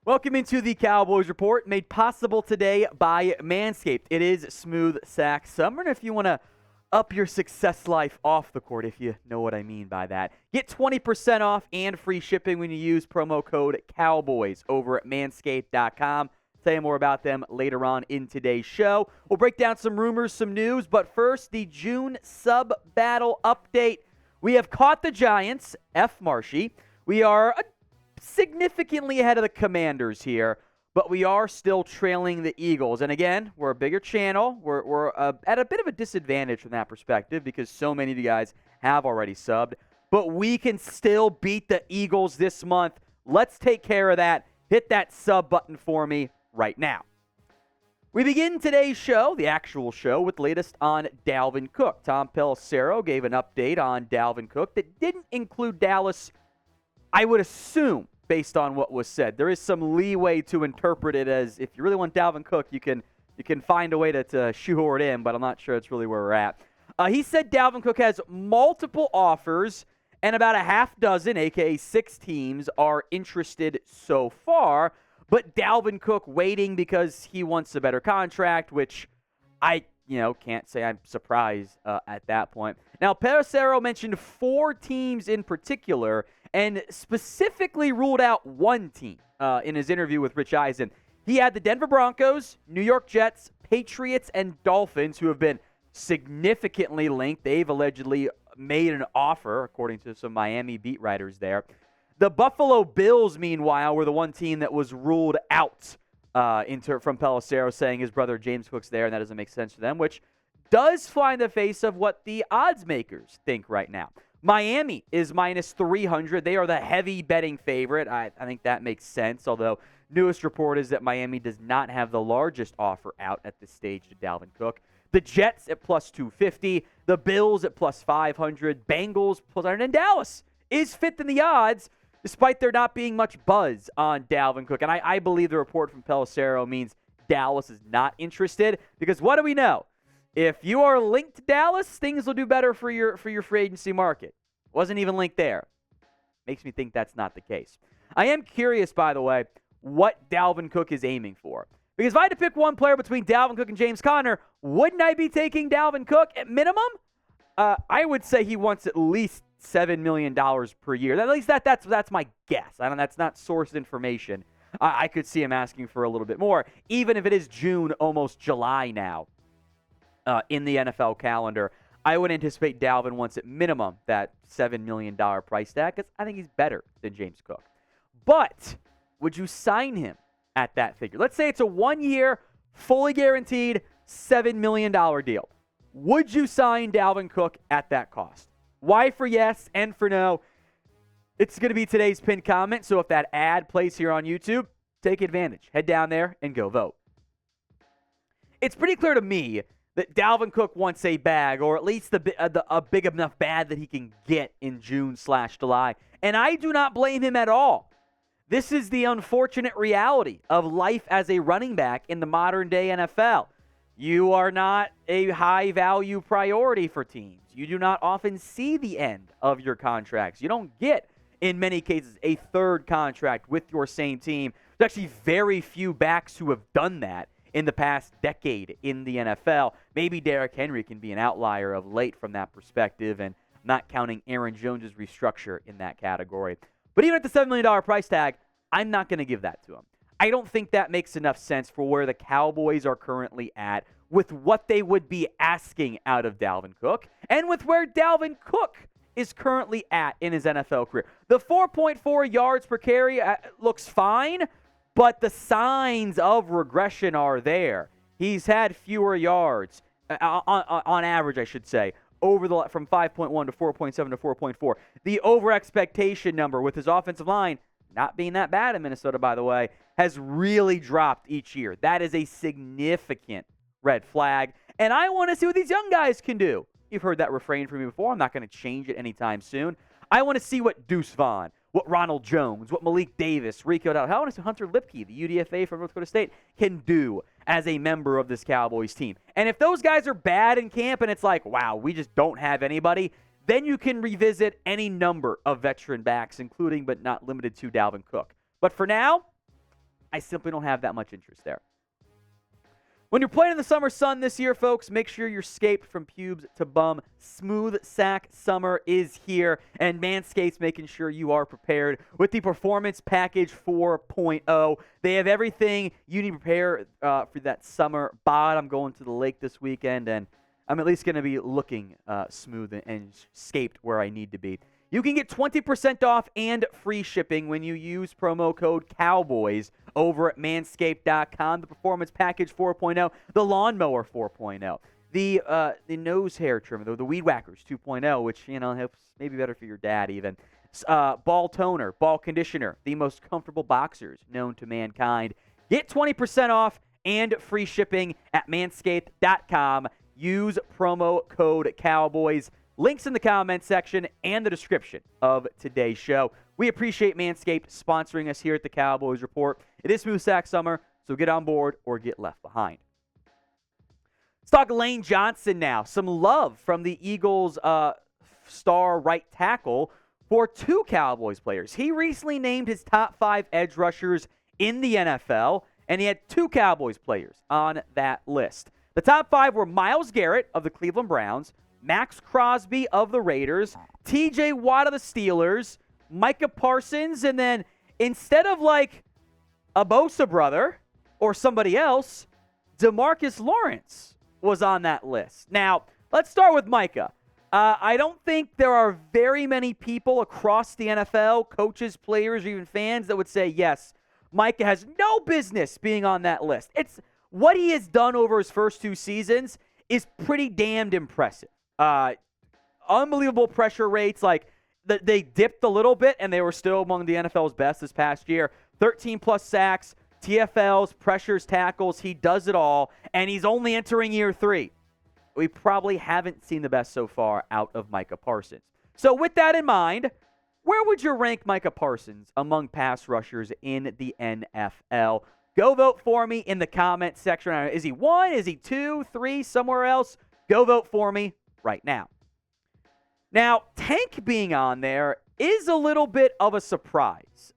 Welcome into the Cowboys Report, made possible today by Manscaped. It is smooth sack summer, and if you want to up your success life off the court, if you know what I mean by that, get 20% off and free shipping when you use promo code Cowboys over at manscaped.com. Tell you more about them later on in today's show. We'll break down some rumors, some news, but first, the June sub-battle update. We have caught the Giants, F. Marshy. We are significantly ahead of the Commanders here, but we are still trailing the Eagles. And again, we're a bigger channel. We're at a bit of a disadvantage from that perspective because so many of you guys have already subbed. But we can still beat the Eagles this month. Let's take care of that. Hit that sub button for me right now. We begin today's show, the actual show, with the latest on Dalvin Cook. Tom Pelissero gave an update on Dalvin Cook that didn't include Dallas, I would assume, based on what was said. There is some leeway to interpret it as if you really want Dalvin Cook, you can find a way to shoehorn it in, but I'm not sure it's really where we're at. He said Dalvin Cook has multiple offers, and about a half dozen, a.k.a. 6 teams, are interested so far, but Dalvin Cook waiting because he wants a better contract, which I can't say I'm surprised at that point. Now, Pelissero mentioned 4 teams in particular, and specifically ruled out one team in his interview with Rich Eisen. He had the Denver Broncos, New York Jets, Patriots, and Dolphins, who have been significantly linked. They've allegedly made an offer, according to some Miami beat writers there. The Buffalo Bills, meanwhile, were the one team that was ruled out from Pelissero, saying his brother James Cook's there, and that doesn't make sense to them, which does fly in the face of what the odds makers think right now. Miami is minus 300. They are the heavy betting favorite. I think that makes sense, although newest report is that Miami does not have the largest offer out at this stage to Dalvin Cook. The Jets at plus 250. The Bills at plus 500. Bengals plus 100. And Dallas is fifth in the odds, despite there not being much buzz on Dalvin Cook. And I believe the report from Pelissero means Dallas is not interested, because what do we know? If you are linked to Dallas, things will do better for your free agency market. Wasn't even linked there. Makes me think that's not the case. I am curious, by the way, what Dalvin Cook is aiming for. Because if I had to pick one player between Dalvin Cook and James Conner, wouldn't I be taking Dalvin Cook at minimum? I would say he wants at least $7 million per year. At least that's my guess. That's not sourced information. I could see him asking for a little bit more, even if it is June, almost July now. In the NFL calendar, I would anticipate Dalvin wants at minimum that $7 million price tag, because I think he's better than James Cook. But would you sign him at that figure? Let's say it's a 1-year, fully guaranteed $7 million deal. Would you sign Dalvin Cook at that cost? Y for yes, N for no. It's going to be today's pinned comment, so if that ad plays here on YouTube, take advantage. Head down there and go vote. It's pretty clear to me that Dalvin Cook wants a bag, or at least a big enough bag that he can get in June/July. And I do not blame him at all. This is the unfortunate reality of life as a running back in the modern-day NFL. You are not a high-value priority for teams. You do not often see the end of your contracts. You don't get, in many cases, a third contract with your same team. There's actually very few backs who have done that in the past decade in the NFL. Maybe Derrick Henry can be an outlier of late from that perspective, and not counting Aaron Jones' restructure in that category. But even at the $7 million price tag, I'm not going to give that to him. I don't think that makes enough sense for where the Cowboys are currently at, with what they would be asking out of Dalvin Cook, and with where Dalvin Cook is currently at in his NFL career. The 4.4 yards per carry looks fine, but the signs of regression are there. He's had fewer yards, on average, I should say, from 5.1 to 4.7 to 4.4. The over-expectation number with his offensive line, not being that bad in Minnesota, by the way, has really dropped each year. That is a significant red flag, and I want to see what these young guys can do. You've heard that refrain from me before. I'm not going to change it anytime soon. I want to see what Deuce Vaughn, what Ronald Jones, what Malik Davis, Rico Dowdle, I want to see Hunter Lipke, the UDFA from North Dakota State, can do as a member of this Cowboys team. And if those guys are bad in camp and it's like, wow, we just don't have anybody, then you can revisit any number of veteran backs, including but not limited to Dalvin Cook. But for now, I simply don't have that much interest there. When you're playing in the summer sun this year, folks, make sure you're scaped from pubes to bum. Smooth Sack Summer is here, and Manscaped's making sure you are prepared with the Performance Package 4.0. They have everything you need to prepare for that summer bod. I'm going to the lake this weekend, and I'm at least going to be looking smooth and scaped where I need to be. You can get 20% off and free shipping when you use promo code COWBOYS over at manscaped.com. The Performance Package 4.0, the Lawnmower 4.0, the nose hair trimmer, the Weed Whackers 2.0, which, helps maybe better for your dad even. Ball toner, ball conditioner, the most comfortable boxers known to mankind. Get 20% off and free shipping at manscaped.com. Use promo code COWBOYS. Links in the comment section and the description of today's show. We appreciate Manscaped sponsoring us here at the Cowboys Report. It is Smooth Sack Summer, so get on board or get left behind. Let's talk Lane Johnson now. Some love from the Eagles' star right tackle for two Cowboys players. He recently named his top 5 edge rushers in the NFL, and he had 2 Cowboys players on that list. The top 5 were Myles Garrett of the Cleveland Browns, Max Crosby of the Raiders, TJ Watt of the Steelers, Micah Parsons, and then instead of like a Bosa brother or somebody else, Demarcus Lawrence was on that list. Now, let's start with Micah. I don't think there are very many people across the NFL, coaches, players, or even fans that would say, yes, Micah has no business being on that list. It's what he has done over his first 2 seasons is pretty damned impressive. Unbelievable pressure rates. Like they dipped a little bit, and they were still among the NFL's best this past year. 13-plus sacks, TFLs, pressures, tackles. He does it all, and he's only entering year 3. We probably haven't seen the best so far out of Micah Parsons. So with that in mind, where would you rank Micah Parsons among pass rushers in the NFL? Go vote for me in the comment section. Is he 1? Is he 2, 3, somewhere else? Go vote for me right now. Now, Tank being on there is a little bit of a surprise.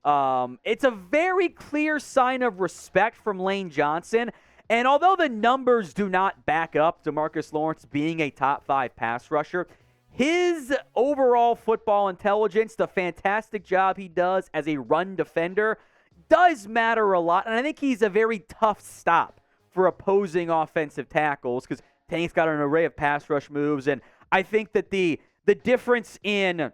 It's a very clear sign of respect from Lane Johnson, and although the numbers do not back up Demarcus Lawrence being a top 5 pass rusher, his overall football intelligence, the fantastic job he does as a run defender, does matter a lot, and I think he's a very tough stop for opposing offensive tackles because Tank's got an array of pass rush moves, and I think that the difference in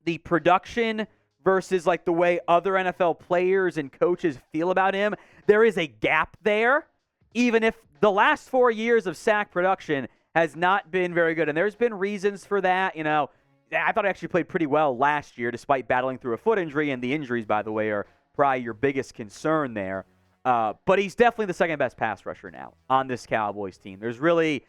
the production versus like the way other NFL players and coaches feel about him, there is a gap there, even if the last 4 years of sack production has not been very good, and there's been reasons for that. I thought he actually played pretty well last year despite battling through a foot injury, and the injuries, by the way, are probably your biggest concern there. But he's definitely the second best pass rusher now on this Cowboys team. There's really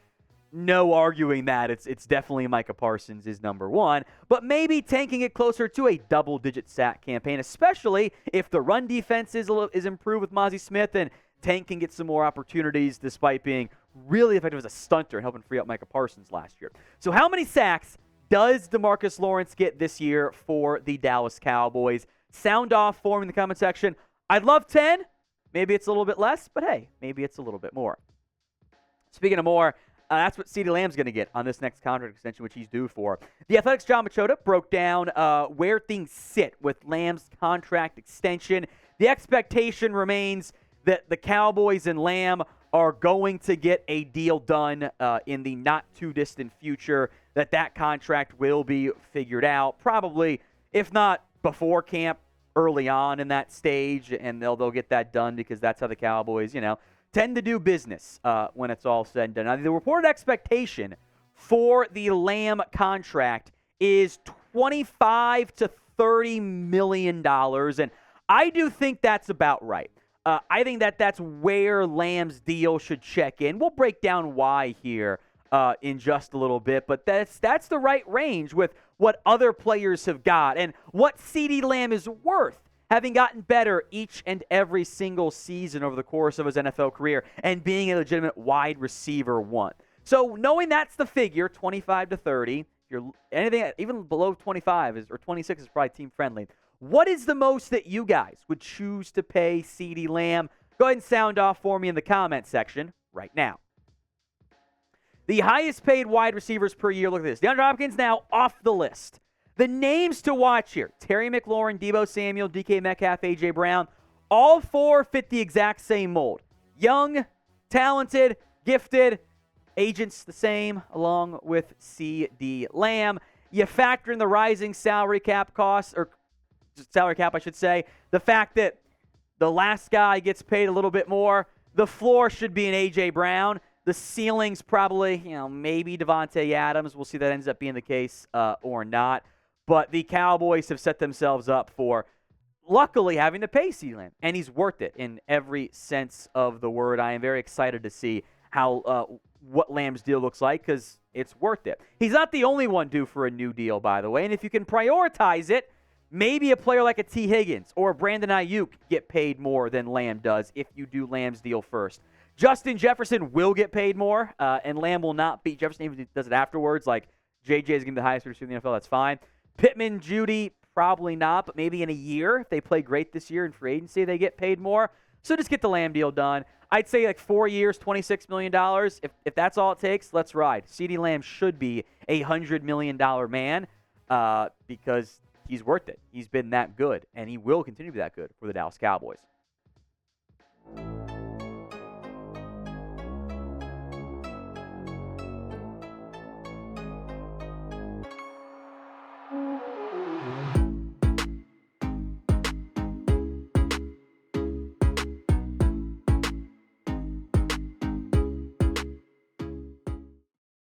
no arguing that. It's definitely Micah Parsons is number 1, but maybe tanking it closer to a double-digit sack campaign, especially if the run defense is improved with Mozzie Smith, and Tank can get some more opportunities despite being really effective as a stunter and helping free up Micah Parsons last year. So how many sacks does Demarcus Lawrence get this year for the Dallas Cowboys? Sound off for me in the comment section. I'd love 10. Maybe it's a little bit less, but hey, maybe it's a little bit more. Speaking of more, that's what CeeDee Lamb's going to get on this next contract extension, which he's due for. The Athletic's John Machota broke down where things sit with Lamb's contract extension. The expectation remains that the Cowboys and Lamb are going to get a deal done in the not-too-distant future, that contract will be figured out, probably, if not before camp, early on in that stage, and they'll get that done because that's how the Cowboys, tend to do business when it's all said and done. Now, the reported expectation for the Lamb contract is $25 to $30 million, and I do think that's about right. I think that's where Lamb's deal should check in. We'll break down why here in just a little bit, but that's the right range with what other players have got and what CeeDee Lamb is worth, having gotten better each and every single season over the course of his NFL career and being a legitimate wide receiver 1. So knowing that's the figure, 25 to 30, if you're anything even below 25 or 26 is probably team friendly. What is the most that you guys would choose to pay CeeDee Lamb? Go ahead and sound off for me in the comment section right now. The highest paid wide receivers per year, look at this. DeAndre Hopkins now off the list. The names to watch here: Terry McLaurin, Deebo Samuel, DK Metcalf, A.J. Brown. All four fit the exact same mold. Young, talented, gifted, agents the same, along with CeeDee Lamb. You factor in the rising salary cap costs, or salary cap, I should say. The fact that the last guy gets paid a little bit more. The floor should be an A.J. Brown. The ceiling's probably, maybe Devontae Adams. We'll see if that ends up being the case or not. But the Cowboys have set themselves up for, luckily, having to pay CeeDee Lamb. And he's worth it in every sense of the word. I am very excited to see how what Lamb's deal looks like, because it's worth it. He's not the only one due for a new deal, by the way. And if you can prioritize it, maybe a player like a T. Higgins or Brandon Ayuk get paid more than Lamb does if you do Lamb's deal first. Justin Jefferson will get paid more, and Lamb will not beat Jefferson even if he does it afterwards. Like, J.J. is going to be the highest receiver in the NFL. That's fine. Pittman, Judy, probably not, but maybe in a year, if they play great this year in free agency, they get paid more. So just get the Lamb deal done. I'd say like 4 years, $26 million. If that's all it takes, let's ride. CeeDee Lamb should be a $100 million man because he's worth it. He's been that good, and he will continue to be that good for the Dallas Cowboys.